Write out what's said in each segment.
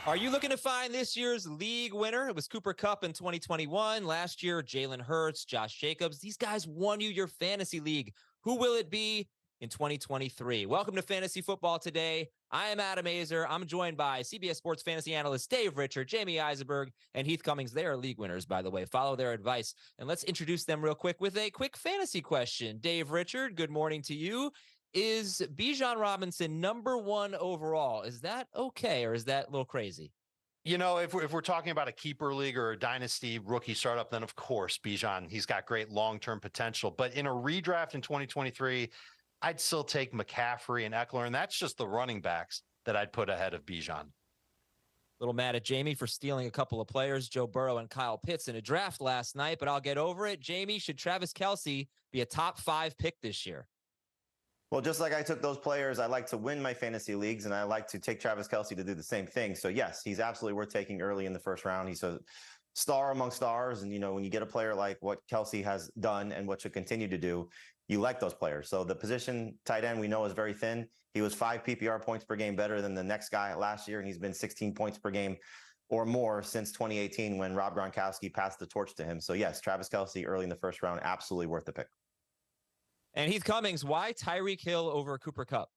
Are you looking to find this year's league winner? It was Cooper Kupp in 2021. Last year, Jalen Hurts, Josh Jacobs. These guys won you your fantasy league. Who will it be in 2023? Welcome to Fantasy Football Today. I am Adam Azer. I'm joined by CBS Sports fantasy analyst Dave Richard, Jamie Eisenberg, and Heath Cummings. They are league winners, by the way. Follow their advice. And let's introduce them real quick with a quick fantasy question. Dave Richard, good morning to you. Is Bijan Robinson number one overall? Is that okay, or is that a little crazy? You know, if we're talking about a keeper league or a dynasty rookie startup, then of course, Bijan, he's got great long-term potential. But in a redraft in 2023, I'd still take McCaffrey and Eckler, and that's just the running backs that I'd put ahead of Bijan. Little mad at Jamie for stealing a couple of players, Joe Burrow and Kyle Pitts, in a draft last night, but I'll get over it. Jamie, should Travis Kelce be a top 5 pick this year? Well, just like I took those players, I like to win my fantasy leagues, and I like to take Travis Kelce to do the same thing. So, yes, he's absolutely worth taking early in the first round. He's a star among stars. And, you know, when you get a player like what Kelce has done and what should continue to do, you like those players. So the position tight end we know is very thin. He was 5 PPR points per game better than the next guy last year, and he's been 16 points per game or more since 2018 when Rob Gronkowski passed the torch to him. So, yes, Travis Kelce early in the first round, absolutely worth the pick. And Heath Cummings, why Tyreek Hill over Cooper Kupp?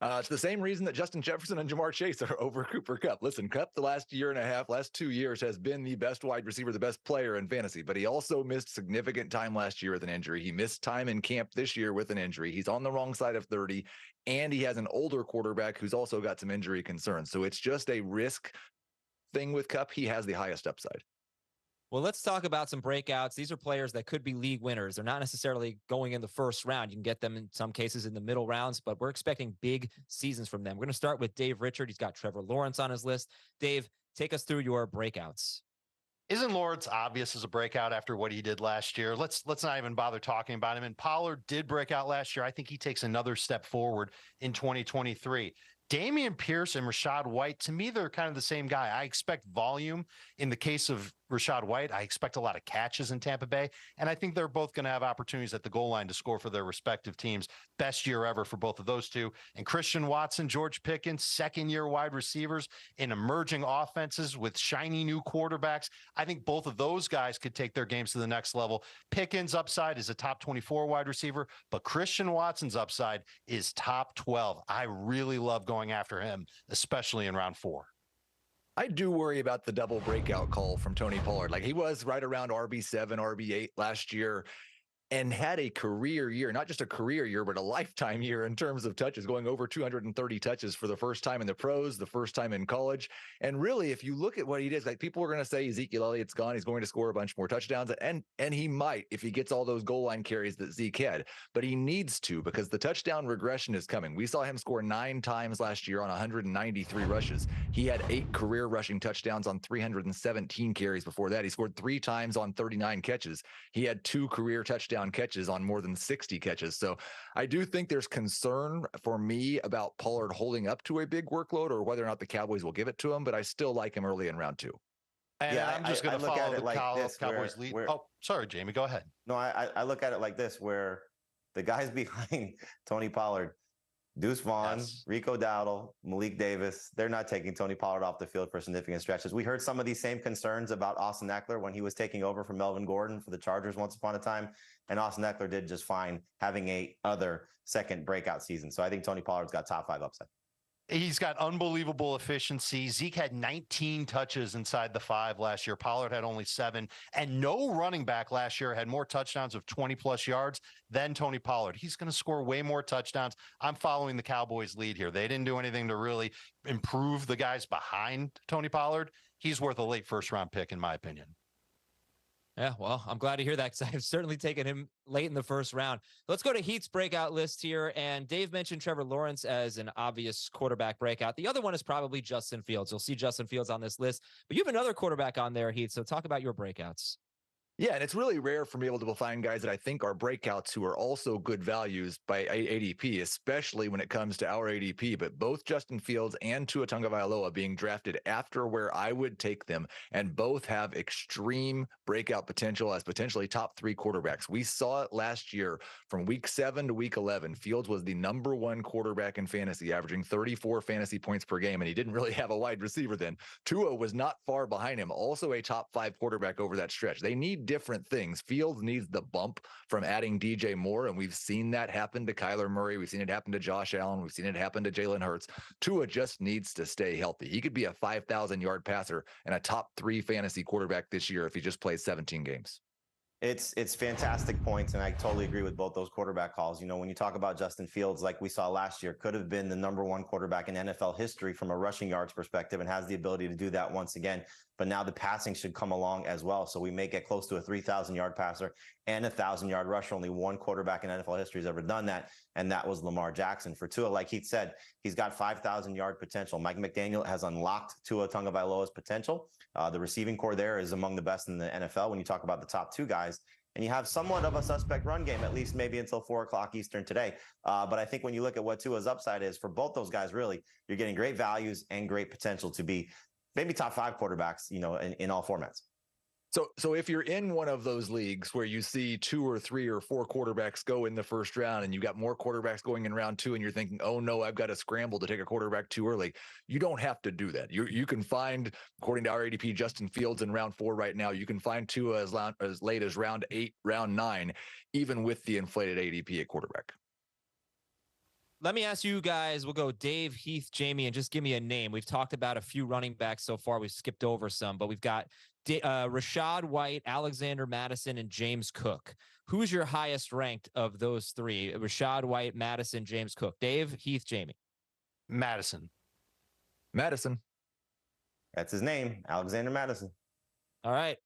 It's the same reason that Justin Jefferson and Jamar Chase are over Cooper Kupp. Listen, Kupp the last year and a half, last 2 years has been the best wide receiver, the best player in fantasy, but he also missed significant time last year with an injury. He missed time in camp this year with an injury. He's on the wrong side of 30, and he has an older quarterback who's also got some injury concerns. So it's just a risk thing with Kupp. He has the highest upside. Well, let's talk about some breakouts. These are players that could be league winners. They're not necessarily going in the first round. You can get them in some cases in the middle rounds, but we're expecting big seasons from them. We're going to start with Dave Richard. He's got Trevor Lawrence on his list. Dave, take us through your breakouts. Isn't Lawrence obvious as a breakout after what he did last year? Let's not even bother talking about him. And Pollard did break out last year. I think he takes another step forward in 2023. Dameon Pierce and Rachaad White, to me, they're kind of the same guy. I expect volume. In the case of Rachaad White, I expect a lot of catches in Tampa Bay, and I think they're both going to have opportunities at the goal line to score for their respective teams. Best year ever for both of those two. And Christian Watson, George Pickens, second-year wide receivers in emerging offenses with shiny new quarterbacks. I think both of those guys could take their games to the next level. Pickens' upside is a top 24 wide receiver, but Christian Watson's upside is top 12. I really love going after him, especially in round 4. I do worry about the double breakout call from Tony Pollard. Like, he was right around RB7, RB8 last year and had a career year, not just a career year, but a lifetime year in terms of touches, going over 230 touches for the first time in the pros, the first time in college. And really, if you look at what he did, like, people are going to say Ezekiel Elliott's gone. He's going to score a bunch more touchdowns. And he might, if he gets all those goal line carries that Zeke had, but he needs to, because the touchdown regression is coming. We saw him score 9 times last year on 193 rushes. He had 8 career rushing touchdowns on 317 carries before that. He scored 3 times on 39 catches. He had 2 career touchdowns catches on more than 60 catches. So I do think there's concern for me about Pollard holding up to a big workload or whether or not the Cowboys will give it to him, but I still like him early in round 2. And yeah, I'm just going to follow the Cowboys lead. Oh, sorry, Jamie, go ahead. No, I look at it like this, where the guys behind Tony Pollard, Deuce Vaughn, yes, Rico Dowdle, Malik Davis, they're not taking Tony Pollard off the field for significant stretches. We heard some of these same concerns about Austin Eckler when he was taking over for Melvin Gordon for the Chargers once upon a time, and Austin Eckler did just fine having a other second breakout season. So I think Tony Pollard's got top 5 upside. He's got unbelievable efficiency. Zeke had 19 touches inside the 5 last year. Pollard had only 7. And no running back last year had more touchdowns of 20-plus yards than Tony Pollard. He's going to score way more touchdowns. I'm following the Cowboys' lead here. They didn't do anything to really improve the guys behind Tony Pollard. He's worth a late first-round pick, in my opinion. Yeah, well, I'm glad to hear that because I've certainly taken him late in the first round. Let's go to Heath's breakout list here. And Dave mentioned Trevor Lawrence as an obvious quarterback breakout. The other one is probably Justin Fields. You'll see Justin Fields on this list. But you have another quarterback on there, Heath. So talk about your breakouts. Yeah, and it's really rare for me able to find guys that I think are breakouts who are also good values by ADP, especially when it comes to our ADP. But both Justin Fields and Tua Tagovailoa being drafted after where I would take them, and both have extreme breakout potential as potentially top 3 quarterbacks. We saw it last year from week 7 to week 11. Fields was the number 1 quarterback in fantasy, averaging 34 fantasy points per game, and he didn't really have a wide receiver then. Tua was not far behind him, also a top 5 quarterback over that stretch. They need different things. Fields needs the bump from adding DJ Moore, and we've seen that happen to Kyler Murray. We've seen it happen to Josh Allen. We've seen it happen to Jalen Hurts. Tua just needs to stay healthy. He could be a 5,000-yard passer and a top 3 fantasy quarterback this year if he just plays 17 games. It's fantastic points, and I totally agree with both those quarterback calls. You know, when you talk about Justin Fields, like we saw last year, could have been the number 1 quarterback in NFL history from a rushing yards perspective and has the ability to do that once again. But now the passing should come along as well. So we may get close to a 3,000-yard passer and a 1,000-yard rusher. Only one quarterback in NFL history has ever done that, and that was Lamar Jackson. For Tua, like Heath said, he's got 5,000-yard potential. Mike McDaniel has unlocked Tua Tagovailoa's potential. The receiving core there is among the best in the NFL when you talk about the top 2 guys. And you have somewhat of a suspect run game, at least maybe until 4 o'clock Eastern today. But I think when you look at what Tua's upside is for both those guys, really, you're getting great values and great potential to be maybe top 5 quarterbacks, you know, in all formats. So if you're in one of those leagues where you see 2 or 3 or 4 quarterbacks go in the first round, and you got more quarterbacks going in round 2, and you're thinking, oh no, I've got to scramble to take a quarterback too early, you don't have to do that. You can find, according to our ADP, Justin Fields in round 4 right now. You can find Tua as late as round 8, round 9, even with the inflated ADP at quarterback. Let me ask you guys, we'll go Dave, Heath, Jamie, and just give me a name. We've talked about a few running backs so far. We've skipped over some, but we've got Rashad White, Alexander Madison, and James Cook. Who's your highest ranked of those 3? Rashad White, Madison, James Cook. Dave, Heath, Jamie. Madison. That's his name, Alexander Madison. All right.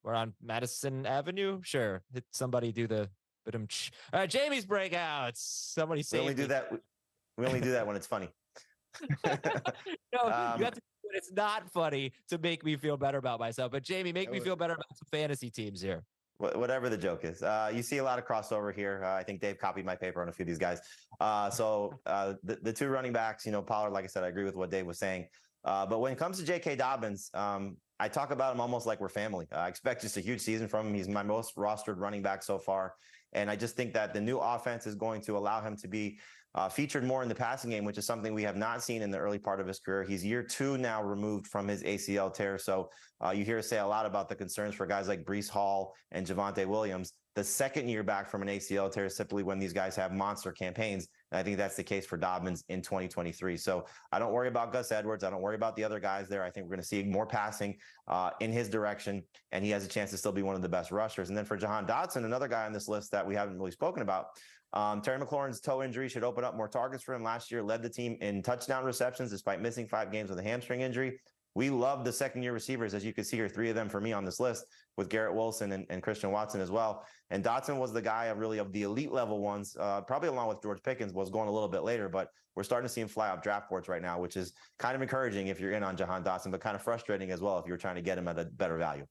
We're on Madison Avenue. Sure. Hit somebody do the all right, Jamie's breakouts. Somebody say we only do that when it's funny. No, you have to when it's not funny to make me feel better about myself. But Jamie, make me feel better about some fantasy teams here. Whatever the joke is. You see a lot of crossover here. I think Dave copied my paper on a few of these guys. The 2 running backs, you know, Pollard, like I said, I agree with what Dave was saying. But when it comes to J.K. Dobbins, I talk about him almost like we're family. I expect just a huge season from him. He's my most rostered running back so far. And I just think that the new offense is going to allow him to be featured more in the passing game, which is something we have not seen in the early part of his career. He's year 2 now removed from his ACL tear. So you hear us say a lot about the concerns for guys like Breece Hall and Javonte Williams. The second year back from an ACL tear is simply when these guys have monster campaigns. And I think that's the case for Dobbins in 2023. So I don't worry about Gus Edwards. I don't worry about the other guys there. I think we're going to see more passing in his direction, and he has a chance to still be one of the best rushers. And then for Jahan Dotson, another guy on this list that we haven't really spoken about, Terry McLaurin's toe injury should open up more targets for him. Last year, led the team in touchdown receptions despite missing 5 games with a hamstring injury. We love the second-year receivers, as you can see here, 3 of them for me on this list, with Garrett Wilson and Christian Watson as well. And Dotson was the guy of the elite level ones, probably along with George Pickens, was going a little bit later, but we're starting to see him fly off draft boards right now, which is kind of encouraging if you're in on Jahan Dotson, but kind of frustrating as well if you're trying to get him at a better value.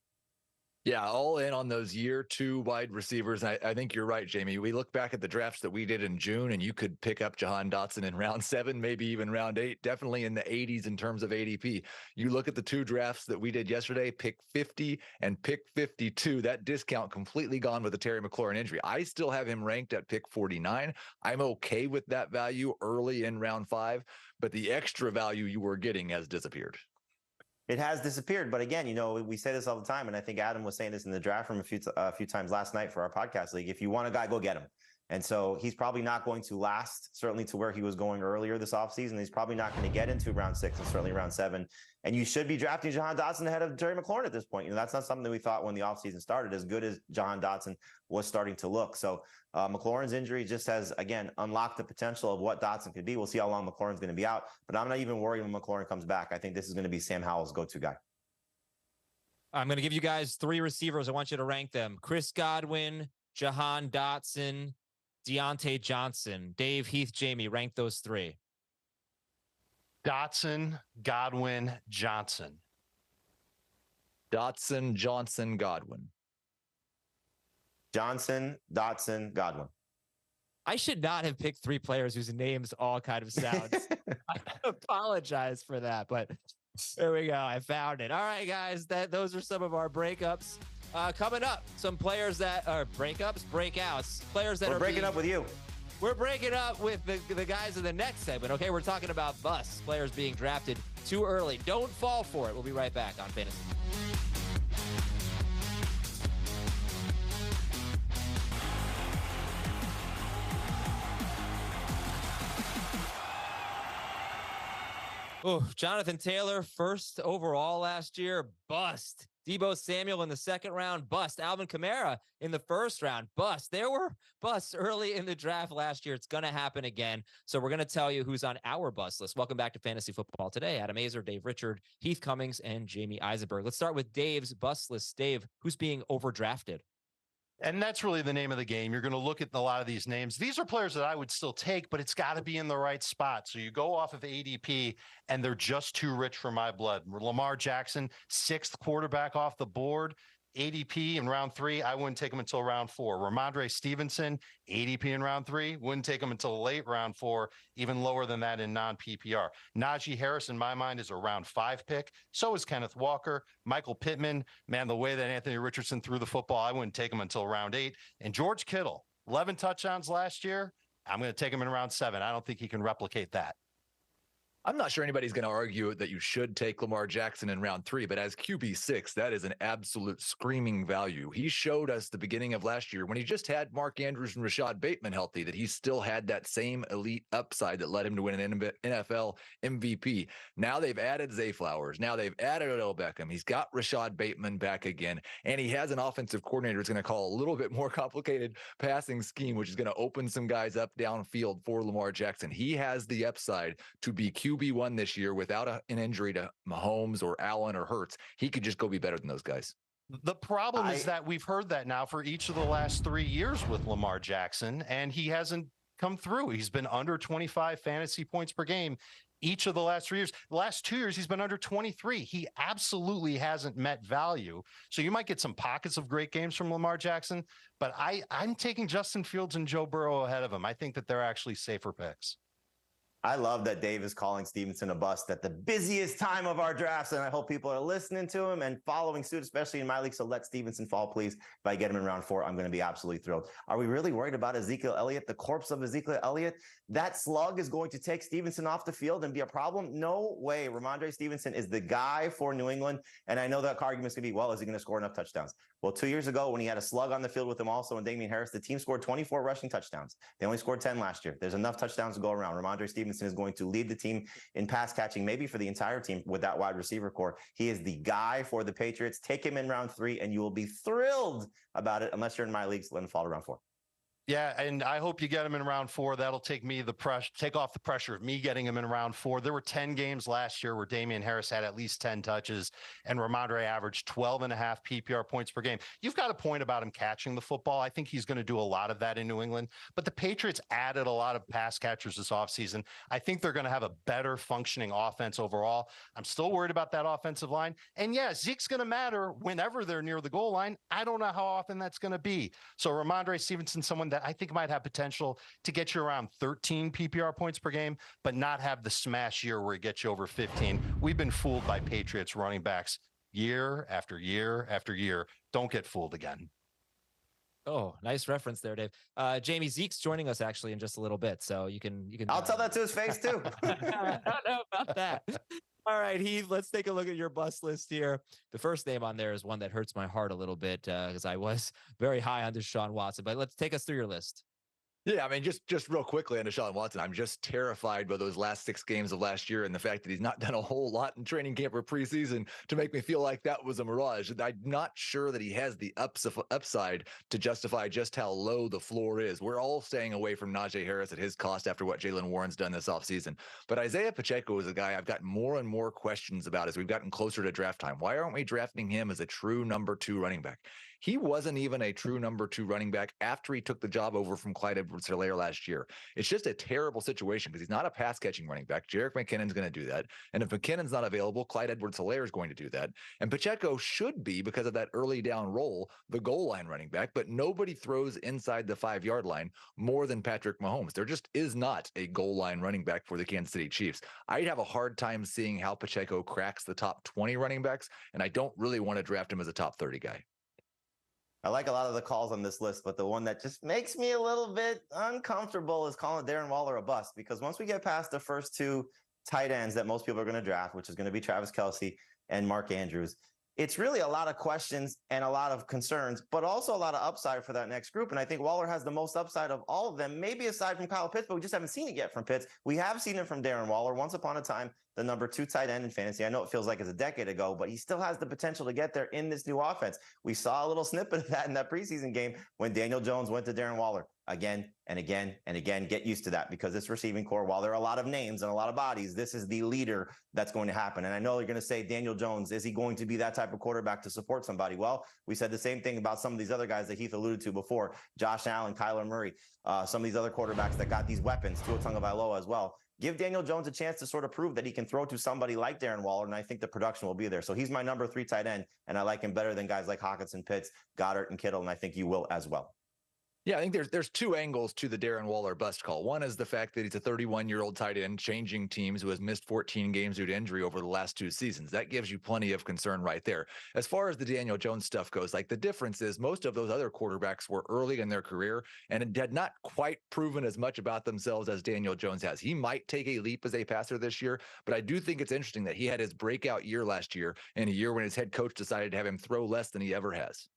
Yeah, all in on those year 2 wide receivers. And I think you're right, Jamie. We look back at the drafts that we did in June, and you could pick up Jahan Dotson in round 7, maybe even round 8, definitely in the 80s in terms of ADP. You look at the 2 drafts that we did yesterday, pick 50 and pick 52, that discount completely gone with the Terry McLaurin injury. I still have him ranked at pick 49. I'm okay with that value early in round 5, but the extra value you were getting has disappeared. It has disappeared. But again, you know, we say this all the time. And I think Adam was saying this in the draft room a few times last night for our podcast league. If you want a guy, go get him. And so he's probably not going to last, certainly to where he was going earlier this offseason. He's probably not going to get into round 6 and certainly round 7. And you should be drafting Jahan Dotson ahead of Terry McLaurin at this point. You know, that's not something that we thought when the offseason started, as good as Jahan Dotson was starting to look. So McLaurin's injury just has, again, unlocked the potential of what Dotson could be. We'll see how long McLaurin's going to be out, but I'm not even worried when McLaurin comes back. I think this is going to be Sam Howell's go-to guy. I'm going to give you guys 3 receivers. I want you to rank them. Chris Godwin, Jahan Dotson, Deontay Johnson. Dave, Heath, Jamie, rank those 3. Dotson, Godwin, Johnson. Dotson, Johnson, Godwin. Johnson, Dotson, Godwin. I should not have picked three players whose names all kind of sound. I apologize for that, but there we go. I found it. All right, guys, those are some of our breakups. Coming up, some players that are breakouts, players that We're breaking up with you. We're breaking up with the guys in the next segment. Okay, we're talking about busts, players being drafted too early. Don't fall for it. We'll be right back on Fantasy. Oh, Jonathan Taylor, first overall last year, bust. Deebo Samuel in the second round, bust. Alvin Kamara in the first round, bust. There were busts early in the draft last year. It's going to happen again. So we're going to tell you who's on our bust list. Welcome back to Fantasy Football Today. Adam Azer, Dave Richard, Heath Cummings, and Jamie Eisenberg. Let's start with Dave's bust list. Dave, who's being overdrafted? And that's really the name of the game. You're going to look at a lot of these names. These are players that I would still take, but it's got to be in the right spot. So you go off of ADP, and they're just too rich for my blood. Lamar Jackson, 6th quarterback off the board. ADP in round 3, I wouldn't take him until round 4. Ramondre Stevenson, ADP in round 3, wouldn't take him until late round 4, even lower than that in non-PPR. Najee Harris, in my mind, is a round 5 pick. So is Kenneth Walker. Michael Pittman, man, the way that Anthony Richardson threw the football, I wouldn't take him until round 8. And George Kittle, 11 touchdowns last year. I'm going to take him in round 7. I don't think he can replicate that. I'm not sure anybody's going to argue that you should take Lamar Jackson in round 3, but as QB6, that is an absolute screaming value. He showed us the beginning of last year when he just had Mark Andrews and Rashad Bateman healthy, that he still had that same elite upside that led him to win an NFL MVP. Now they've added Zay Flowers. Now they've added Odell Beckham. He's got Rashad Bateman back again, and he has an offensive coordinator who's going to call a little bit more complicated passing scheme, which is going to open some guys up downfield for Lamar Jackson. He has the upside to be QB1 this year without an injury to Mahomes or Allen or Hurts. He could just go be better than those guys. The problem is that we've heard that now for each of the last 3 years with Lamar Jackson, and he hasn't come through. He's been under 25 fantasy points per game each of the last 3 years. The last 2 years, he's been under 23. He absolutely hasn't met value. So you might get some pockets of great games from Lamar Jackson, but I'm taking Justin Fields and Joe Burrow ahead of him. I think that they're actually safer picks. I love that Dave is calling Stevenson a bust at the busiest time of our drafts, and I hope people are listening to him and following suit, especially in my league. So let Stevenson fall, please. If I get him in round 4, I'm going to be absolutely thrilled. Are we really worried about Ezekiel Elliott, the corpse of Ezekiel Elliott? That slug is going to take Stevenson off the field and be a problem? No way. Ramondre Stevenson is the guy for New England, and I know that argument's going to be, well, is he going to score enough touchdowns? Well, 2 years ago, when he had a slug on the field with him also and Damian Harris, the team scored 24 rushing touchdowns. They only scored 10 last year. There's enough touchdowns to go around. Ramondre Stevenson is going to lead the team in pass catching, maybe for the entire team with that wide receiver core. He is the guy for the Patriots. Take him in round 3, and you will be thrilled about it, unless you're in my leagues. Let him fall to round 4. Yeah, and I hope you get him in round 4. That'll take off the pressure of me getting him in round 4. There were 10 games last year where Damian Harris had at least 10 touches and Ramondre averaged 12.5 PPR points per game. You've got a point about him catching the football. I think he's going to do a lot of that in New England, but the Patriots added a lot of pass catchers this offseason. I think they're going to have a better functioning offense overall. I'm still worried about that offensive line. And yeah, Zeke's going to matter whenever they're near the goal line. I don't know how often that's going to be. So Ramondre Stevenson, someone that I think might have potential to get you around 13 PPR points per game, but not have the smash year where it gets you over 15. We've been fooled by Patriots running backs year after year after year. Don't get fooled again. Oh, nice reference there, Dave. Jamie, Zeke's joining us actually in just a little bit, so you can. I'll tell that to his face too. I don't know about that. All right, Heath, let's take a look at your bust list here. The first name on there is one that hurts my heart a little bit because I was very high on Deshaun Watson, but let's take us through your list. Yeah, I mean, just real quickly on Deshaun Watson, I'm just terrified by those last 6 games of last year and the fact that he's not done a whole lot in training camp or preseason to make me feel like that was a mirage. I'm not sure that he has the upside to justify just how low the floor is. We're all staying away from Najee Harris at his cost after what Jalen Warren's done this offseason. But Isaiah Pacheco is a guy I've gotten more and more questions about as we've gotten closer to draft time. Why aren't we drafting him as a true number 2 running back? He wasn't even a true number 2 running back after he took the job over from Clyde Edwards-Helaire last year. It's just a terrible situation because he's not a pass catching running back. Jerick McKinnon's going to do that. And if McKinnon's not available, Clyde Edwards-Helaire is going to do that. And Pacheco should be, because of that early down role, the goal line running back, but nobody throws inside the 5-yard line more than Patrick Mahomes. There just is not a goal line running back for the Kansas City Chiefs. I'd have a hard time seeing how Pacheco cracks the top 20 running backs, and I don't really want to draft him as a top 30 guy. I like a lot of the calls on this list, but the one that just makes me a little bit uncomfortable is calling Darren Waller a bust, because once we get past the first 2 tight ends that most people are going to draft, which is going to be Travis Kelce and Mark Andrews, it's really a lot of questions and a lot of concerns, but also a lot of upside for that next group. And I think Waller has the most upside of all of them, maybe aside from Kyle Pitts, but we just haven't seen it yet from Pitts. We have seen it from Darren Waller once upon a time, the number 2 tight end in fantasy. I know it feels like it's a decade ago, but he still has the potential to get there in this new offense. We saw a little snippet of that in that preseason game when Daniel Jones went to Darren Waller again and again and again. Get used to that, because this receiving core, while there are a lot of names and a lot of bodies, this is the leader that's going to happen. And I know you're going to say, Daniel Jones, is he going to be that type of quarterback to support somebody? Well, we said the same thing about some of these other guys that Heath alluded to before, Josh Allen, Kyler Murray, some of these other quarterbacks that got these weapons, Tua Tagovailoa as well. Give Daniel Jones a chance to sort of prove that he can throw to somebody like Darren Waller, and I think the production will be there. So he's my number 3 tight end, and I like him better than guys like Hockenson, Pitts, Goddard, and Kittle, and I think you will as well. Yeah, I think there's 2 angles to the Darren Waller bust call. One is the fact that he's a 31-year-old tight end changing teams who has missed 14 games due to injury over the last 2 seasons. That gives you plenty of concern right there. As far as the Daniel Jones stuff goes, like, the difference is most of those other quarterbacks were early in their career and had not quite proven as much about themselves as Daniel Jones has. He might take a leap as a passer this year, but I do think it's interesting that he had his breakout year last year, in a year when his head coach decided to have him throw less than he ever has.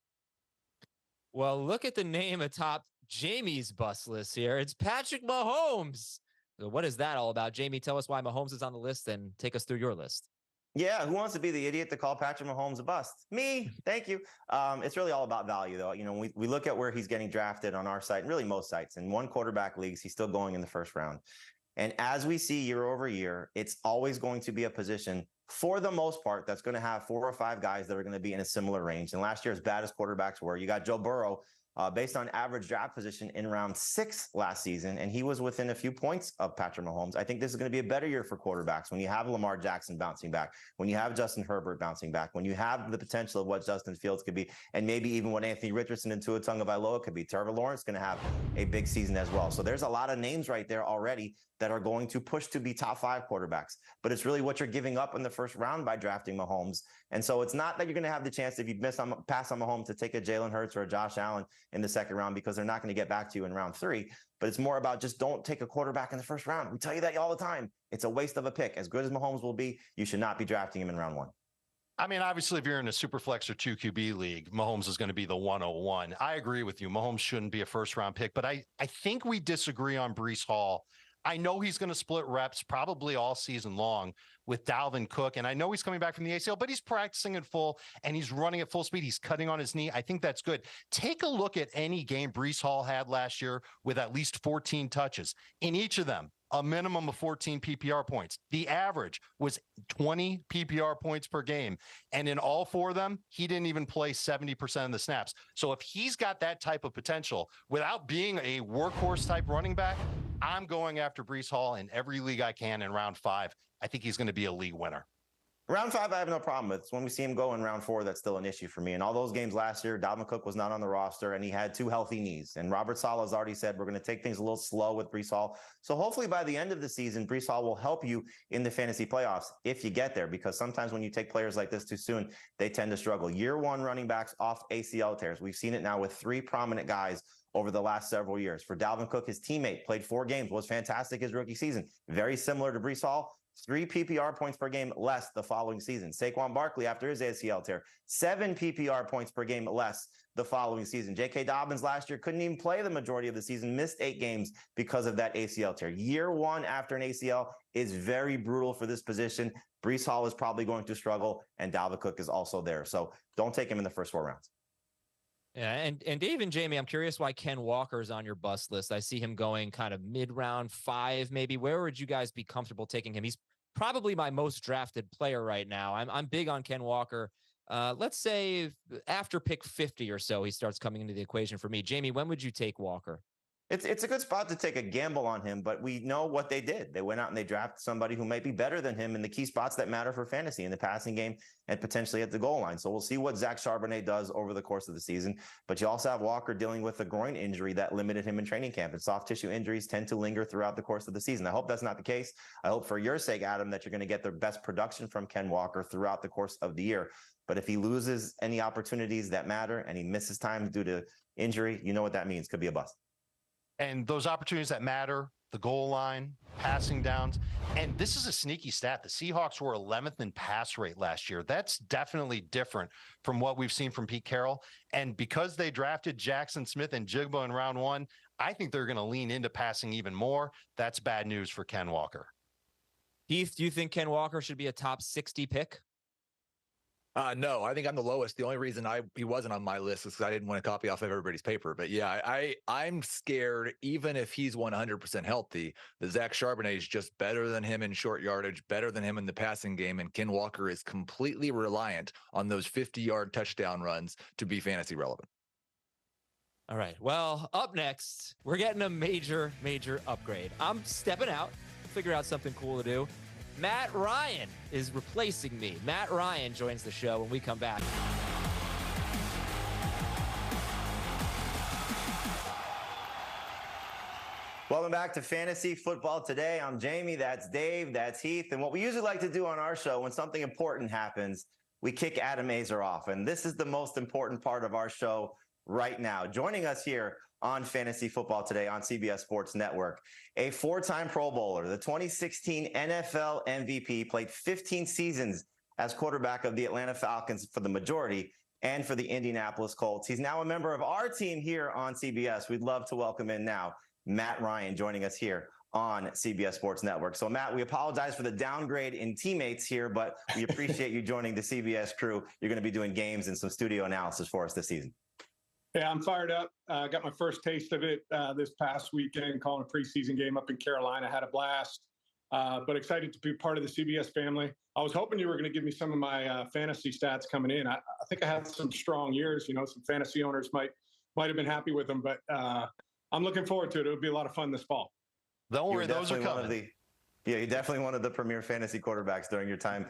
Well, look at the name atop Jamie's bust list here. It's Patrick Mahomes. So what is that all about? Jamie, tell us why Mahomes is on the list and take us through your list. Yeah, who wants to be the idiot to call Patrick Mahomes a bust? Me. Thank you. It's really all about value, though. You know, we look at where he's getting drafted on our site, and really most sites. In 1 quarterback leagues, he's still going in the first round. And as we see year over year, it's always going to be a position, for the most part, that's going to have 4 or 5 guys that are going to be in a similar range. And last year, as bad as quarterbacks were, you got Joe Burrow, based on average draft position in round 6 last season, and he was within a few points of Patrick Mahomes. I think this is going to be a better year for quarterbacks when you have Lamar Jackson bouncing back, when you have Justin Herbert bouncing back, when you have the potential of what Justin Fields could be, and maybe even what Anthony Richardson and Tua Tagovailoa could be. Trevor Lawrence is going to have a big season as well. So there's a lot of names right there already that are going to push to be top 5 quarterbacks. But it's really what you're giving up in the first round by drafting Mahomes. And so it's not that you're going to have the chance, if you pass on Mahomes, to take a Jalen Hurts or a Josh Allen in the second round, because they're not going to get back to you in round 3. But it's more about just don't take a quarterback in the first round. We tell you that all the time. It's a waste of a pick. As good as Mahomes will be, you should not be drafting him in round 1. I mean, obviously, if you're in a super flex or 2 QB league, Mahomes is going to be the 101. I agree with you. Mahomes shouldn't be a first round pick, but I think we disagree on Breece Hall. I know he's going to split reps probably all season long with Dalvin Cook, and I know he's coming back from the ACL, but he's practicing at full and he's running at full speed. He's cutting on his knee. I think that's good. Take a look at any game Breece Hall had last year with at least 14 touches. In each of them, a minimum of 14 PPR points. The average was 20 PPR points per game. And in all 4 of them, he didn't even play 70% of the snaps. So if he's got that type of potential without being a workhorse type running back, I'm going after Breece Hall in every league I can in round 5. I think he's going to be a league winner. Round 5, I have no problem with. It's when we see him go in round 4, that's still an issue for me. In all those games last year, Dalvin Cook was not on the roster, and he had 2 healthy knees. And Robert Saleh has already said we're going to take things a little slow with Breece Hall. So hopefully by the end of the season, Breece Hall will help you in the fantasy playoffs if you get there, because sometimes when you take players like this too soon, they tend to struggle. Year 1 running backs off ACL tears. We've seen it now with 3 prominent guys over the last several years. For Dalvin Cook, his teammate played 4 games, was fantastic his rookie season. Very similar to Breece Hall. 3 PPR points per game less the following season. Saquon Barkley, after his ACL tear, 7 PPR points per game less the following season. J.K. Dobbins last year couldn't even play the majority of the season, missed 8 games because of that ACL tear. Year 1 after an ACL is very brutal for this position. Breece Hall is probably going to struggle, and Dalvin Cook is also there. So don't take him in the first 4 rounds. Yeah, and Dave and Jamie, I'm curious why Ken Walker's on your bust list. I see him going kind of mid-round 5, maybe. Where would you guys be comfortable taking him? He's probably my most drafted player right now. I'm big on Ken Walker. Let's say after pick 50 or so, he starts coming into the equation for me. Jamie, when would you take Walker? It's a good spot to take a gamble on him, but we know what they did. They went out and they drafted somebody who might be better than him in the key spots that matter for fantasy, in the passing game and potentially at the goal line. So we'll see what Zach Charbonnet does over the course of the season. But you also have Walker dealing with a groin injury that limited him in training camp, and soft tissue injuries tend to linger throughout the course of the season. I hope that's not the case. I hope for your sake, Adam, that you're going to get the best production from Ken Walker throughout the course of the year. But if he loses any opportunities that matter and he misses time due to injury, you know what that means. Could be a bust. And those opportunities that matter, the goal line, passing downs. And this is a sneaky stat. The Seahawks were 11th in pass rate last year. That's definitely different from what we've seen from Pete Carroll. And because they drafted Jackson Smith and Jigba in round 1, I think they're going to lean into passing even more. That's bad news for Ken Walker. Heath, do you think Ken Walker should be a top 60 pick? No, I think I'm the lowest. The only reason he wasn't on my list is because I didn't want to copy off of everybody's paper. But yeah, I'm scared, even if he's 100% healthy, that Zach Charbonnet is just better than him in short yardage, better than him in the passing game, and Ken Walker is completely reliant on those 50-yard touchdown runs to be fantasy relevant. All right. Well, up next, we're getting a major upgrade. I'm stepping out, figure out something cool to do. Matt Ryan is replacing me. Matt Ryan joins the show when we come back. Welcome back to Fantasy Football Today. I'm Jamie, that's Dave, that's Heath. And what we usually like to do on our show, when something important happens, we kick Adam Azer off. And this is the most important part of our show right now. Joining us here on Fantasy Football Today on CBS Sports Network, a 4-time Pro Bowler, the 2016 NFL MVP, played 15 seasons as quarterback of the Atlanta Falcons for the majority and for the Indianapolis Colts. He's now a member of our team here on CBS. We'd love to welcome in now Matt Ryan joining us here on CBS Sports Network. So Matt, we apologize for the downgrade in teammates here, but we appreciate you joining the CBS crew. You're going to be doing games and some studio analysis for us this season. Yeah, I'm fired up. Got my first taste of it this past weekend, calling a preseason game up in Carolina. Had a blast, but excited to be part of the CBS family. I was hoping you were going to give me some of my fantasy stats coming in. I think I had some strong years. You know, some fantasy owners might have been happy with them, but I'm looking forward to it. It'll be a lot of fun this fall. Don't worry, those are coming. You're definitely one of the premier fantasy quarterbacks during your time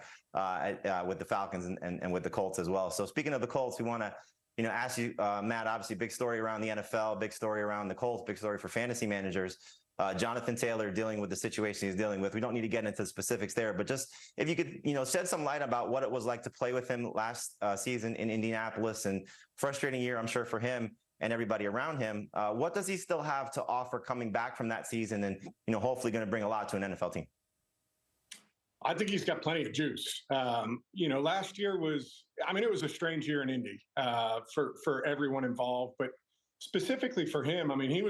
with the Falcons and with the Colts as well. So speaking of the Colts, we want to ask you, Matt, obviously big story around the NFL, big story around the Colts, big story for fantasy managers. Jonathan Taylor dealing with the situation he's dealing with. We don't need to get into specifics there, but just if you could, shed some light about what it was like to play with him last season in Indianapolis, and frustrating year, I'm sure, for him and everybody around him. What does he still have to offer coming back from that season and, hopefully going to bring a lot to an NFL team? I think he's got plenty of juice. Last year it was a strange year in Indy for everyone involved, but specifically for him, he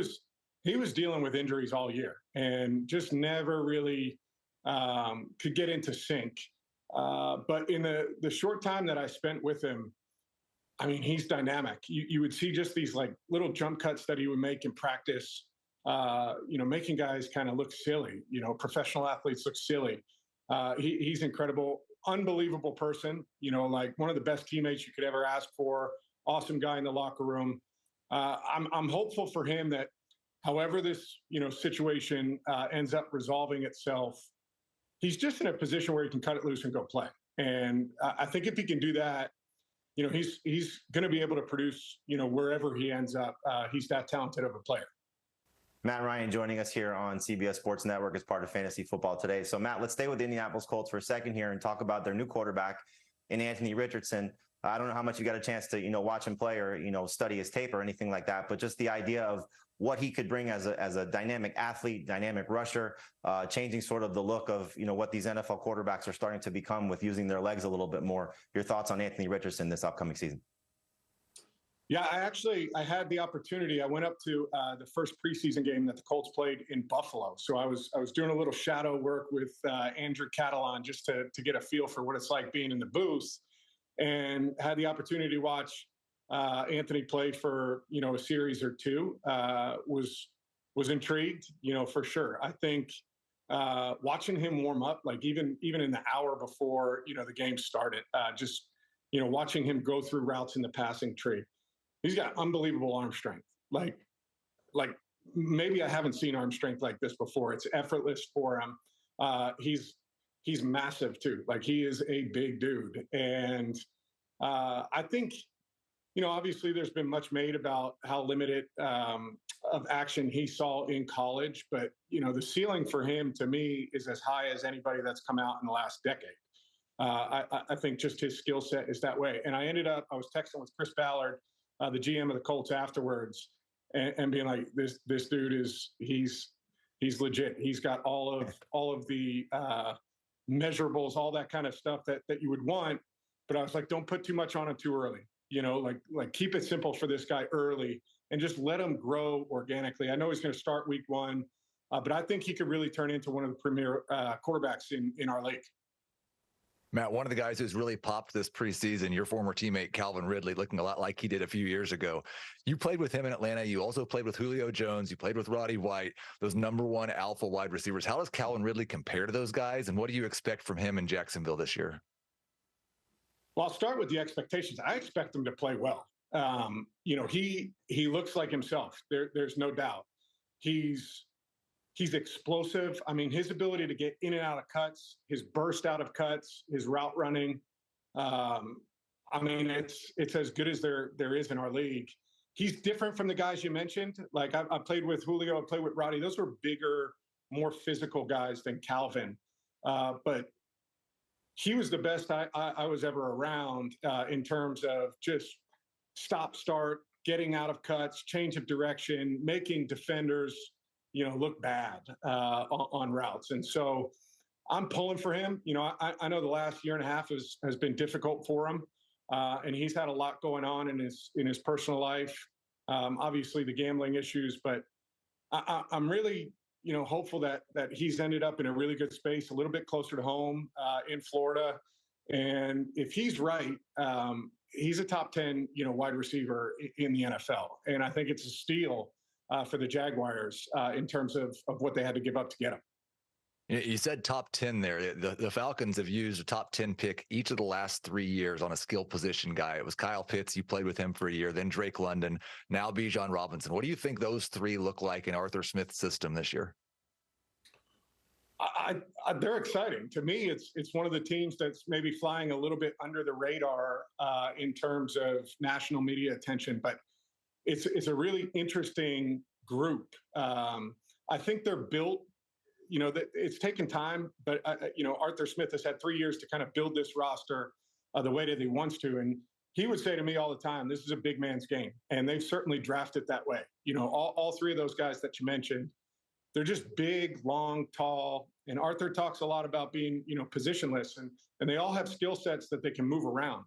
was dealing with injuries all year and just never really could get into sync. But in the short time that I spent with him, he's dynamic. You would see just these like little jump cuts that he would make in practice, making guys kind of look silly, professional athletes look silly. He's incredible, unbelievable person, like one of the best teammates you could ever ask for. Awesome guy in the locker room. I'm hopeful for him that however this, situation ends up resolving itself, he's just in a position where he can cut it loose and go play. And I think if he can do that, he's going to be able to produce, wherever he ends up. He's that talented of a player. Matt Ryan joining us here on CBS Sports Network as part of Fantasy Football Today. So, Matt, let's stay with the Indianapolis Colts for a second here and talk about their new quarterback in Anthony Richardson. I don't know how much you got a chance to, watch him play or, study his tape or anything like that, but just the idea of what he could bring as a dynamic athlete, dynamic rusher, changing sort of the look of, what these NFL quarterbacks are starting to become with using their legs a little bit more. Your thoughts on Anthony Richardson this upcoming season? Yeah, I had the opportunity. I went up to the first preseason game that the Colts played in Buffalo. So I was doing a little shadow work with Andrew Catalan just to get a feel for what it's like being in the booth, and had the opportunity to watch Anthony play for a series or two. Was intrigued, for sure. I think watching him warm up, like even in the hour before the game started, just watching him go through routes in the passing tree. He's got unbelievable arm strength. Like maybe I haven't seen arm strength like this before. It's effortless for him. He's massive too. Like, he is a big dude. And I think, obviously there's been much made about how limited of action he saw in college, but the ceiling for him to me is as high as anybody that's come out in the last decade. I think just his skill set is that way. And I was texting with Chris Ballard, the GM of the Colts, afterwards, and being like, this dude he's legit. He's got all of the measurables, all that kind of stuff that you would want. But I was like, don't put too much on him too early. Like keep it simple for this guy early and just let him grow organically. I know he's going to start week 1, but I think he could really turn into one of the premier quarterbacks in our league. Matt, one of the guys who's really popped this preseason, your former teammate, Calvin Ridley, looking a lot like he did a few years ago. You played with him in Atlanta. You also played with Julio Jones. You played with Roddy White, those number 1 alpha wide receivers. How does Calvin Ridley compare to those guys? And what do you expect from him in Jacksonville this year? Well, I'll start with the expectations. I expect him to play well. He looks like himself. There's no doubt. He's explosive. I mean, his ability to get in and out of cuts, his burst out of cuts, his route running. It's as good as there is in our league. He's different from the guys you mentioned. Like, I played with Julio, I played with Roddy. Those were bigger, more physical guys than Calvin. But he was the best I was ever around in terms of just stop, start, getting out of cuts, change of direction, making defenders look bad on routes. And so I'm pulling for him. I know the last year and a half has been difficult for him. And he's had a lot going on in his personal life. Obviously the gambling issues, but I'm really, hopeful that he's ended up in a really good space, a little bit closer to home in Florida. And if he's right, he's a top 10, wide receiver in the NFL. And I think it's a steal for the Jaguars in terms of what they had to give up to get him. You said top 10 there. The Falcons have used a top 10 pick each of the last 3 years on a skill position guy. It was Kyle Pitts. You played with him for a year, then Drake London, now Bijan Robinson. What do you think those 3 look like in Arthur Smith's system this year? They're exciting. To me, it's one of the teams that's maybe flying a little bit under the radar in terms of national media attention, but it's a really interesting group. I think they're built, it's taken time, but Arthur Smith has had 3 years to kind of build this roster the way that he wants to. And he would say to me all the time, this is a big man's game. And they've certainly drafted that way. All 3 of those guys that you mentioned, they're just big, long, tall. And Arthur talks a lot about being, positionless, and they all have skill sets that they can move around.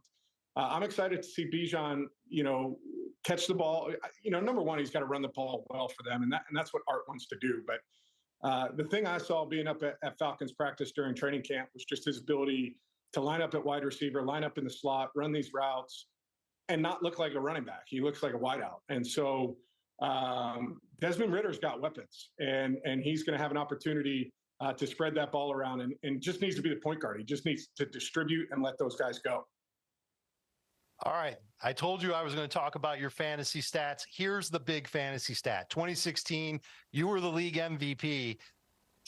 I'm excited to see Bijan, catch the ball. Number one, he's got to run the ball well for them. And that's what Art wants to do. But the thing I saw being up at Falcons practice during training camp was just his ability to line up at wide receiver, line up in the slot, run these routes, and not look like a running back. He looks like a wideout. And so Desmond Ritter's got weapons, and he's going to have an opportunity to spread that ball around, and just needs to be the point guard. He just needs to distribute and let those guys go. All right. I told you I was going to talk about your fantasy stats. Here's the big fantasy stat. 2016, you were the league MVP.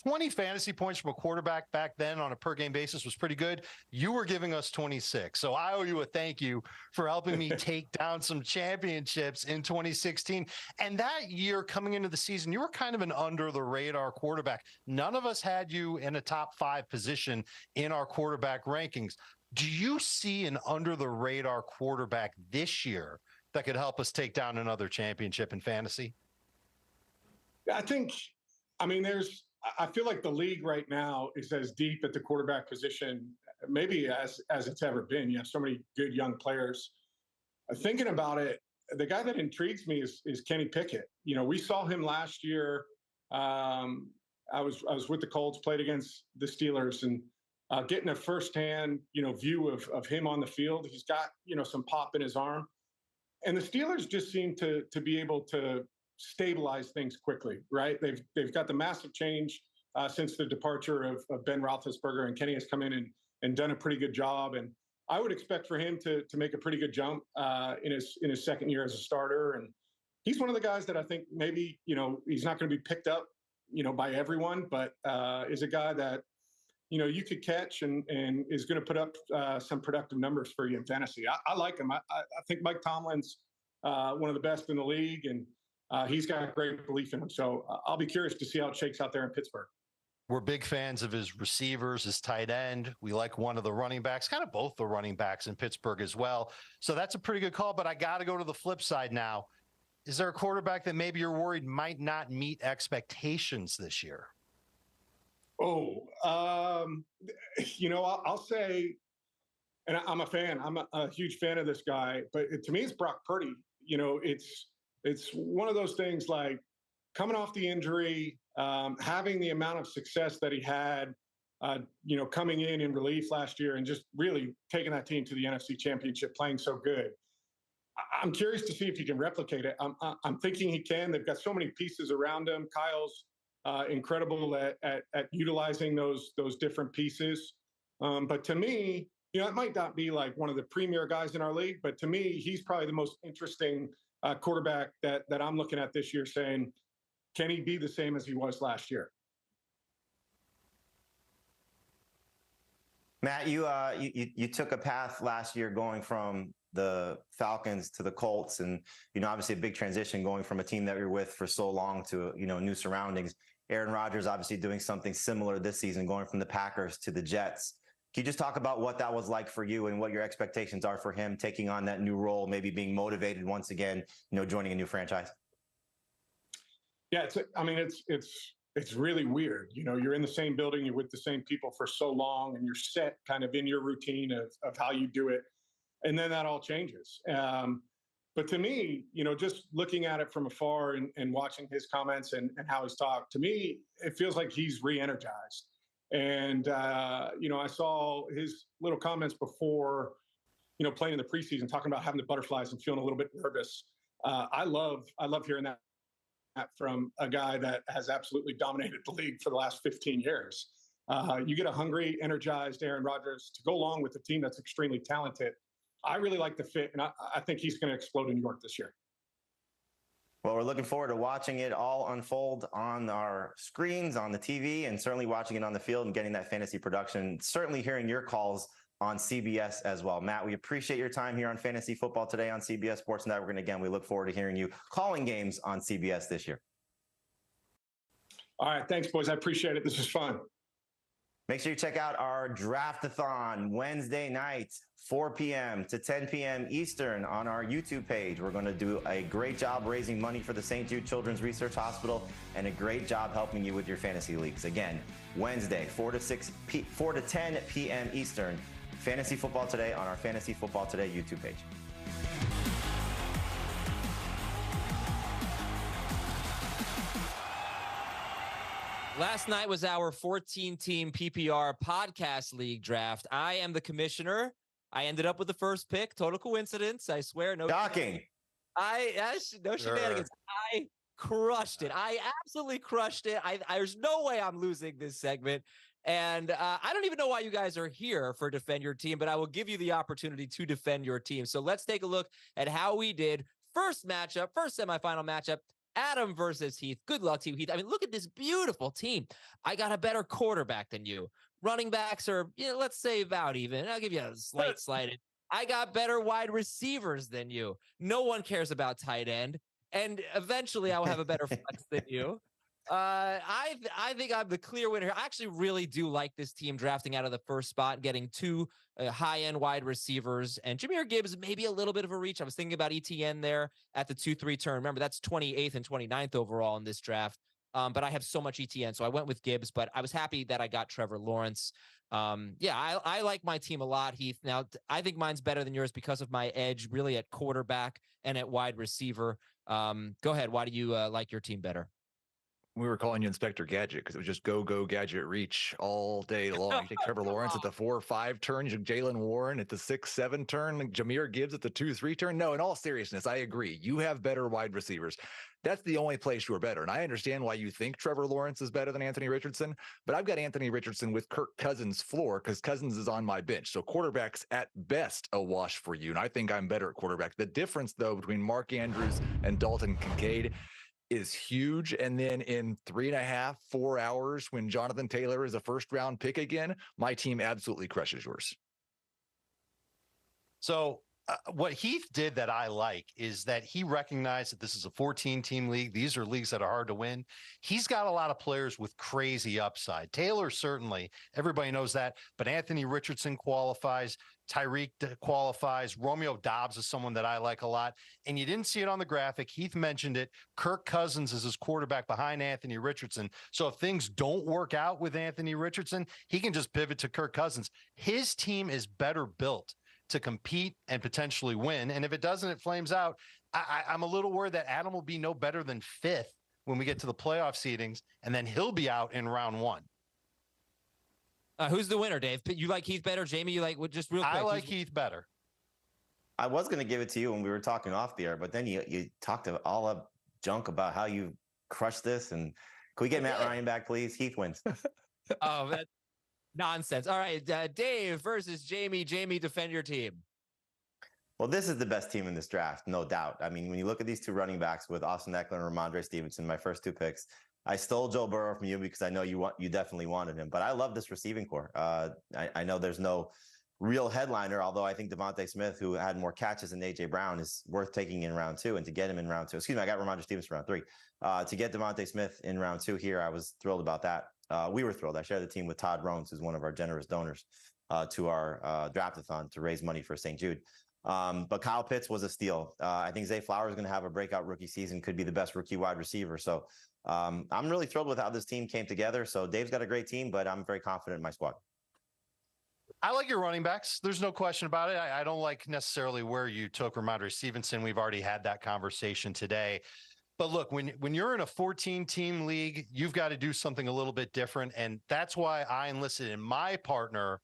20 fantasy points from a quarterback back then on a per game basis was pretty good. You were giving us 26. So I owe you a thank you for helping me take down some championships in 2016. And that year coming into the season, you were kind of an under the radar quarterback. None of us had you in a top 5 position in our quarterback rankings. Do you see an under the radar quarterback this year that could help us take down another championship in fantasy? I feel like the league right now is as deep at the quarterback position, maybe as it's ever been. You have so many good young players. Thinking about it, the guy that intrigues me is Kenny Pickett. We saw him last year. I was with the Colts, played against the Steelers, and getting a firsthand, view of him on the field. He's got, some pop in his arm. And the Steelers just seem to be able to stabilize things quickly, right? They've got the massive change since the departure of Ben Roethlisberger, and Kenny has come in and done a pretty good job. And I would expect for him to make a pretty good jump in his second year as a starter. And he's one of the guys that I think maybe, he's not going to be picked up, by everyone, but is a guy that, you could catch and is going to put up some productive numbers for you in fantasy. I like him. I think Mike Tomlin's one of the best in the league, and he's got great belief in him. So I'll be curious to see how it shakes out there in Pittsburgh. We're big fans of his receivers, his tight end. We like one of the running backs, kind of both the running backs in Pittsburgh as well. So that's a pretty good call, but I got to go to the flip side now. Is there a quarterback that maybe you're worried might not meet expectations this year? I'll say, and I'm a fan. I'm a huge fan of this guy, but to me, it's Brock Purdy. It's one of those things like coming off the injury, having the amount of success that he had, coming in relief last year and just really taking that team to the NFC Championship, playing so good. I'm curious to see if he can replicate it. I'm thinking he can. They've got so many pieces around him. Kyle's incredible at utilizing those different pieces. But to me, it might not be like one of the premier guys in our league, but to me, he's probably the most interesting quarterback that I'm looking at this year, saying, can he be the same as he was last year? Matt, you took a path last year going from the Falcons to the Colts, and obviously a big transition going from a team that you're with for so long to new surroundings. Aaron Rodgers obviously doing something similar this season, going from the Packers to the Jets. Can you just talk about what that was like for you and what your expectations are for him taking on that new role, maybe being motivated once again, joining a new franchise? Yeah, it's really weird. You're in the same building, you're with the same people for so long, and you're set kind of in your routine of how you do it. And then that all changes. But to me, just looking at it from afar and watching his comments and how he's talked, to me, it feels like he's re-energized. And, I saw his little comments before, playing in the preseason, talking about having the butterflies and feeling a little bit nervous. I love hearing that from a guy that has absolutely dominated the league for the last 15 years. You get a hungry, energized Aaron Rodgers to go along with a team that's extremely talented. I really like the fit, and I think he's going to explode in New York this year. Well, we're looking forward to watching it all unfold on our screens, on the TV, and certainly watching it on the field and getting that fantasy production. Certainly hearing your calls on CBS as well. Matt, we appreciate your time here on Fantasy Football Today on CBS Sports Network. And again, we look forward to hearing you calling games on CBS this year. All right. Thanks, boys. I appreciate it. This is fun. Make sure you check out our Draft-a-thon Wednesday night, 4 p.m. to 10 p.m. Eastern on our YouTube page. We're going to do a great job raising money for the St. Jude Children's Research Hospital and a great job helping you with your fantasy leagues. Again, Wednesday, 4 to 10 p.m. Eastern. Fantasy Football Today on our Fantasy Football Today YouTube page. Last night was our 14-team PPR podcast league draft. I am the commissioner. I ended up with the first pick. Total coincidence. I swear. No shocking. No shenanigans. I crushed it. I absolutely crushed it. There's no way I'm losing this segment. And I don't even know why you guys are here for Defend Your Team, but I will give you the opportunity to defend your team. So let's take a look at how we did. First semifinal matchup. Adam versus Heath. Good luck to you, Heath. I mean, look at this beautiful team. I got a better quarterback than you. Running backs are, let's say about even. I'll give you a slight. I got better wide receivers than you. No one cares about tight end. And eventually I will have a better flex than you. I think I'm the clear winner here. I actually really do like this team drafting out of the first spot, getting two high-end wide receivers, and Jahmyr Gibbs maybe a little bit of a reach. I was thinking about ETN there at the 2-3 turn. Remember, that's 28th and 29th overall in this draft. But I have so much ETN, so I went with Gibbs, but I was happy that I got Trevor Lawrence. I like my team a lot, Heath. Now, I think mine's better than yours because of my edge really at quarterback and at wide receiver. Go ahead. Why do you like your team better? We were calling you Inspector Gadget because it was just go, gadget, reach all day long. You take Trevor Lawrence at the 4-5 turn, you take Jalen Warren at the 6-7 turn, Jahmyr Gibbs at the 2-3 turn. No, in all seriousness, I agree. You have better wide receivers. That's the only place you're better. And I understand why you think Trevor Lawrence is better than Anthony Richardson, but I've got Anthony Richardson with Kirk Cousins' floor because Cousins is on my bench. So quarterback's at best a wash for you. And I think I'm better at quarterback. The difference, though, between Mark Andrews and Dalton Kincaid is huge. And then in 3.5, 4 hours, when Jonathan Taylor is a first-round pick again, my team absolutely crushes yours. So what Heath did that I like is that he recognized that this is a 14-team league. These are leagues that are hard to win. He's got a lot of players with crazy upside. Taylor, certainly, everybody knows that, but Anthony Richardson qualifies. Tyreek qualifies. Romeo Doubs is someone that I like a lot. And you didn't see it on the graphic. Heath mentioned it. Kirk Cousins is his quarterback behind Anthony Richardson. So if things don't work out with Anthony Richardson, he can just pivot to Kirk Cousins. His team is better built to compete and potentially win. And if it doesn't, it flames out. I'm a little worried that Adam will be no better than 5th when we get to the playoff seedings, and then he'll be out in round 1. Who's the winner, Dave? You like Heath better? Jamie, you like, just real quick. I like Heath better. I was going to give it to you when we were talking off the air, but then you talked all up junk about how you crushed this. And can we get Matt Ryan back, please? Heath wins. Oh, that's nonsense. All right, Dave versus Jamie. Jamie, defend your team. Well, this is the best team in this draft, no doubt. I mean, when you look at these two running backs with Austin Eckler and Ramondre Stevenson, my first 2 picks, I stole Joe Burrow from you because I know you definitely wanted him. But I love this receiving core. I know there's no real headliner, although I think Devontae Smith, who had more catches than A.J. Brown, is worth taking in round 2. And to get him in round 2, excuse me, I got Ramondre Stevenson round 3. To get Devontae Smith in round 2 here, I was thrilled about that. We were thrilled. I shared the team with Todd Rones, who's one of our generous donors to our draft-a-thon to raise money for St. Jude. But Kyle Pitts was a steal. I think Zay Flowers is going to have a breakout rookie season, could be the best rookie wide receiver. So I'm really thrilled with how this team came together. So Dave's got a great team, but I'm very confident in my squad. I like your running backs. There's no question about it. I don't like necessarily where you took Ramondre Stevenson. We've already had that conversation today. But look, when you're in a 14-team league, you've got to do something a little bit different. And that's why I enlisted in my partner,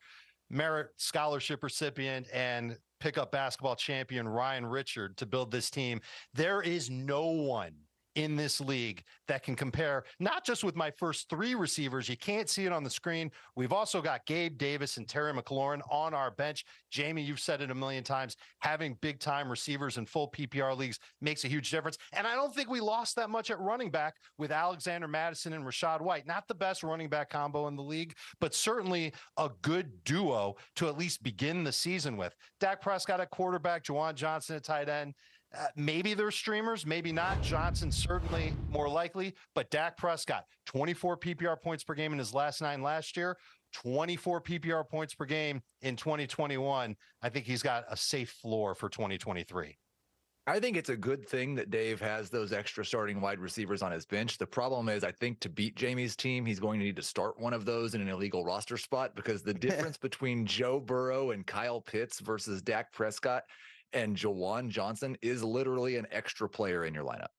Merit Scholarship recipient and pickup basketball champion Ryan Richard, to build this team. There is no one in this league that can compare, not just with my first 3 receivers. You can't see it on the screen. We've also got Gabe Davis and Terry McLaurin on our bench. Jamie, you've said it a million times, having big time receivers in full PPR leagues makes a huge difference. And I don't think we lost that much at running back with Alexander Madison and Rachaad White. Not the best running back combo in the league, but certainly a good duo to at least begin the season with. Dak Prescott at quarterback, Juwan Johnson at tight end. Maybe they're streamers, maybe not. Johnson certainly more likely, but Dak Prescott, 24 PPR points per game in his last 9 last year, 24 PPR points per game in 2021. I think he's got a safe floor for 2023. I think it's a good thing that Dave has those extra starting wide receivers on his bench. The problem is, I think to beat Jamie's team, he's going to need to start one of those in an illegal roster spot, because the difference between Joe Burrow and Kyle Pitts versus Dak Prescott and Juwan Johnson is literally an extra player in your lineup.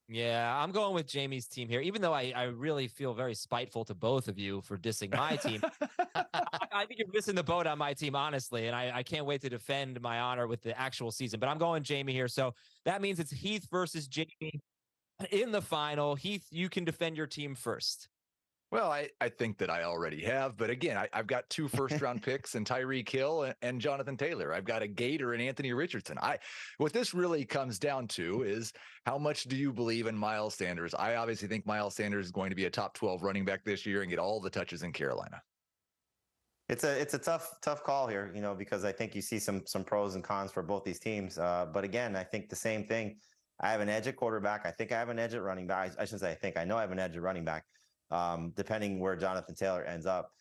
Yeah, I'm going with Jamie's team here, even though I really feel very spiteful to both of you for dissing my team. I think you're missing the boat on my team, honestly, and I can't wait to defend my honor with the actual season. But I'm going Jamie here. So that means it's Heath versus Jamie in the final. Heath, you can defend your team first. Well, I think that I already have. But again, I've got 2 first-round picks in Tyreek Hill and Jonathan Taylor. I've got a Gator and Anthony Richardson. What this really comes down to is, how much do you believe in Miles Sanders? I obviously think Miles Sanders is going to be a top 12 running back this year and get all the touches in Carolina. It's a tough call here, because I think you see some pros and cons for both these teams. But again, I think the same thing. I have an edge at quarterback. I think I have an edge at running back. I shouldn't say I think. I know I have an edge at running back. Depending where Jonathan Taylor ends up.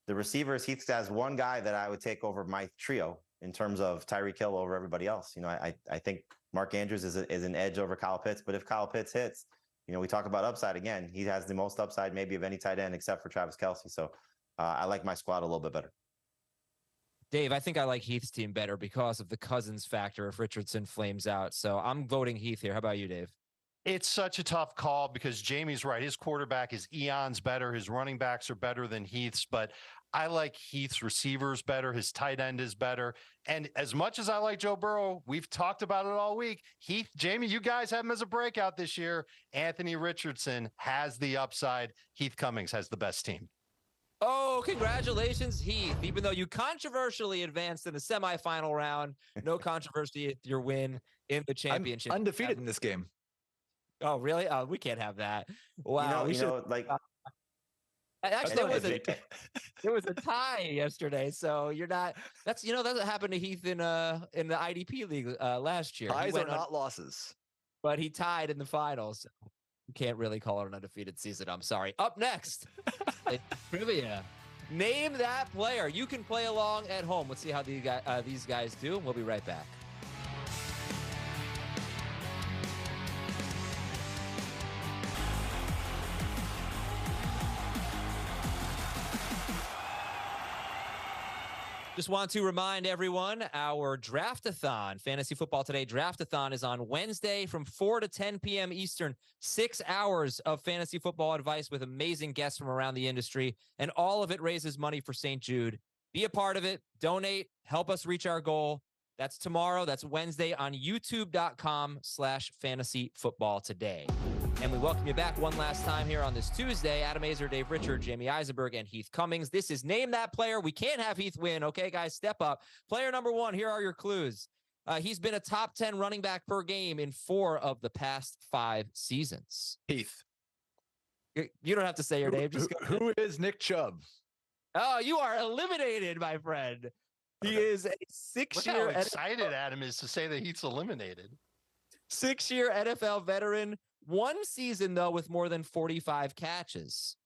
The receivers, Heath has one guy that I would take over my trio in terms of Tyreek Hill over everybody else. I think Mark Andrews is an edge over Kyle Pitts, but if Kyle Pitts hits, we talk about upside again. He has the most upside maybe of any tight end except for Travis Kelce. So I like my squad a little bit better. Dave, I think I like Heath's team better because of the Cousins factor if Richardson flames out. So I'm voting Heath here. How about you, Dave? It's such a tough call because Jamie's right. His quarterback is eons better. His running backs are better than Heath's, but I like Heath's receivers better. His tight end is better. And as much as I like Joe Burrow, we've talked about it all week. Heath, Jamie, you guys have him as a breakout this year. Anthony Richardson has the upside. Heath Cummings has the best team. Oh, congratulations, Heath. Even though you controversially advanced in the semifinal round, no controversy at your win in the championship. I'm undefeated in this game. Oh, really? Oh, we can't have that. Wow. Actually, there was a tie yesterday, so you're not. That's that happened to Heath in the IDP league last year. Ties are not losses, but he tied in the finals. So you can't really call it an undefeated season. I'm sorry. Up next, trivia. Name that player. You can play along at home. Let's see how these guys do, and we'll be right back. Just want to remind everyone, our Draftathon, Fantasy Football Today Draftathon, is on Wednesday from 4 to 10 p.m. Eastern. 6 hours of fantasy football advice with amazing guests from around the industry, and all of it raises money for St. Jude. Be a part of it. Donate. Help us reach our goal. That's tomorrow. That's Wednesday on youtube.com/fantasy football today. And we welcome you back one last time here on this Tuesday. Adam Azer, Dave Richard, Jamie Eisenberg, and Heath Cummings. This is Name That Player. We can't have Heath win. Okay, guys, step up. Player number one, here are your clues. He's been a top 10 running back per game in 4 of the past 5 seasons. Heath. You don't have to say your name. Just go. Who is Nick Chubb? Oh, you are eliminated, my friend. He is a 6-year. Look how excited Adam is to say that Heath's eliminated. 6-year NFL veteran. 1 season, though, with more than 45 catches.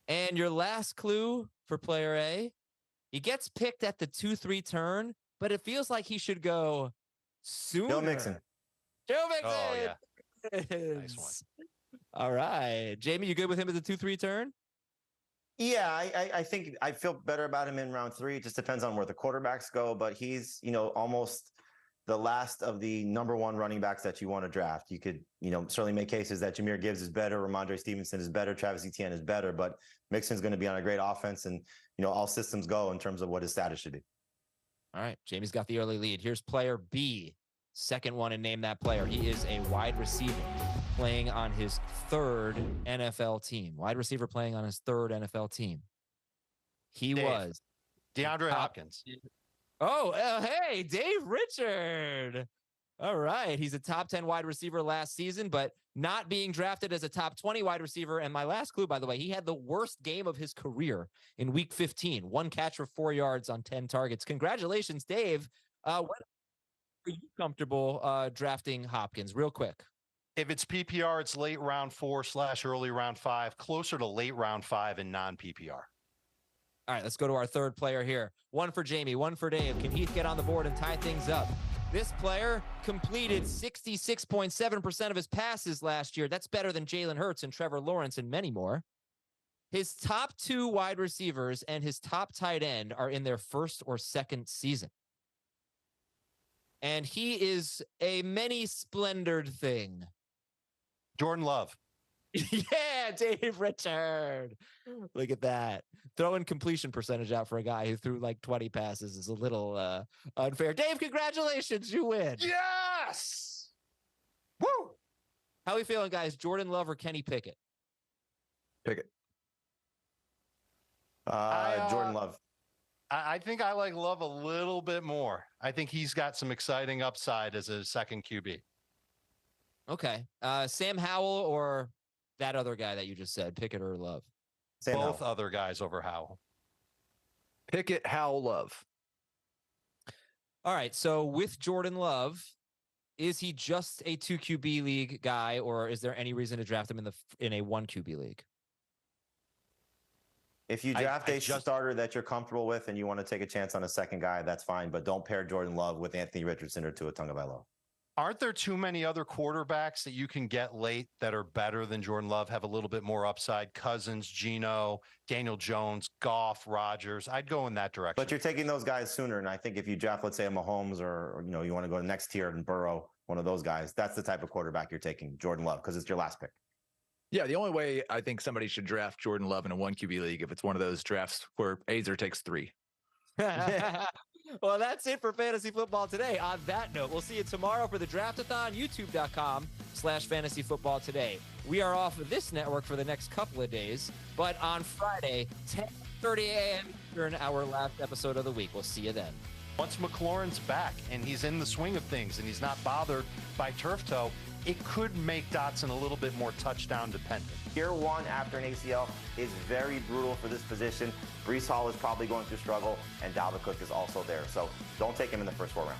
And your last clue for player A, he gets picked at the 2-3 turn, but it feels like he should go sooner. Joe Mixon. Joe Mixon. Oh, yeah. Nice one. All right. Jamie, you good with him at the 2-3 turn? Yeah, I think I feel better about him in round 3. It just depends on where the quarterbacks go, but he's, almost the last of the number 1 running backs that you want to draft. You could, certainly make cases that Jahmyr Gibbs is better, Ramondre Stevenson is better, Travis Etienne is better, but Mixon's going to be on a great offense, and, all systems go in terms of what his status should be. All right. Jamie's got the early lead. Here's player B, second one, and name that player. He is a wide receiver playing on his 3rd NFL team. Wide receiver playing on his 3rd NFL team. He was DeAndre Hopkins. Oh, hey, Dave Richard. All right. He's a top 10 wide receiver last season, but not being drafted as a top 20 wide receiver. And my last clue, by the way, he had the worst game of his career in week 15. 1 catch for 4 yards on 10 targets. Congratulations, Dave. When are you comfortable drafting Hopkins? Real quick. If it's PPR, it's late round 4/early round 5, closer to late round 5 in non-PPR. All right, let's go to our 3rd player here. 1 for Jamie, 1 for Dave. Can Heath get on the board and tie things up? This player completed 66.7% of his passes last year. That's better than Jalen Hurts and Trevor Lawrence and many more. His top 2 wide receivers and his top tight end are in their 1st or 2nd season. And he is a many splendored thing. Jordan Love. Yeah, Dave Richard. Look at that. Throwing completion percentage out for a guy who threw like 20 passes is a little unfair. Dave, congratulations. You win. Yes. Woo. How are we feeling, guys? Jordan Love or Kenny Pickett? Pickett. Jordan Love. I think I like Love a little bit more. I think he's got some exciting upside as a 2nd QB. Okay. Sam Howell or that other guy that you just said, Pickett or Love? Both other guys over Howell. Pickett, Howell, Love. All right. So with Jordan Love, is he just a 2 QB league guy, or is there any reason to draft him in a 1 QB league? If you draft a starter that you're comfortable with and you want to take a chance on a 2nd guy, that's fine. But don't pair Jordan Love with Anthony Richardson or Tua Tagovailoa. Aren't there too many other quarterbacks that you can get late that are better than Jordan Love, have a little bit more upside? Cousins, Geno, Daniel Jones, Goff, Rodgers. I'd go in that direction. But you're taking those guys sooner. And I think if you draft, let's say, a Mahomes or you want to go to the next tier and Burrow, one of those guys, that's the type of quarterback you're taking, Jordan Love, because it's your last pick. Yeah, the only way I think somebody should draft Jordan Love in a 1 QB league if it's one of those drafts where Azer takes 3. Well, that's it for Fantasy Football today. On that note, we'll see you tomorrow for the Draftathon, youtube.com/Fantasy Football Today. We are off of this network for the next couple of days, but on Friday, 10:30 a.m. during our last episode of the week. We'll see you then. Once McLaurin's back and he's in the swing of things and he's not bothered by turf toe, it could make Dotson a little bit more touchdown dependent. Year one after an ACL is very brutal for this position. Breece Hall is probably going to struggle, and Dalvin Cook is also there. So don't take him in the first 4 rounds.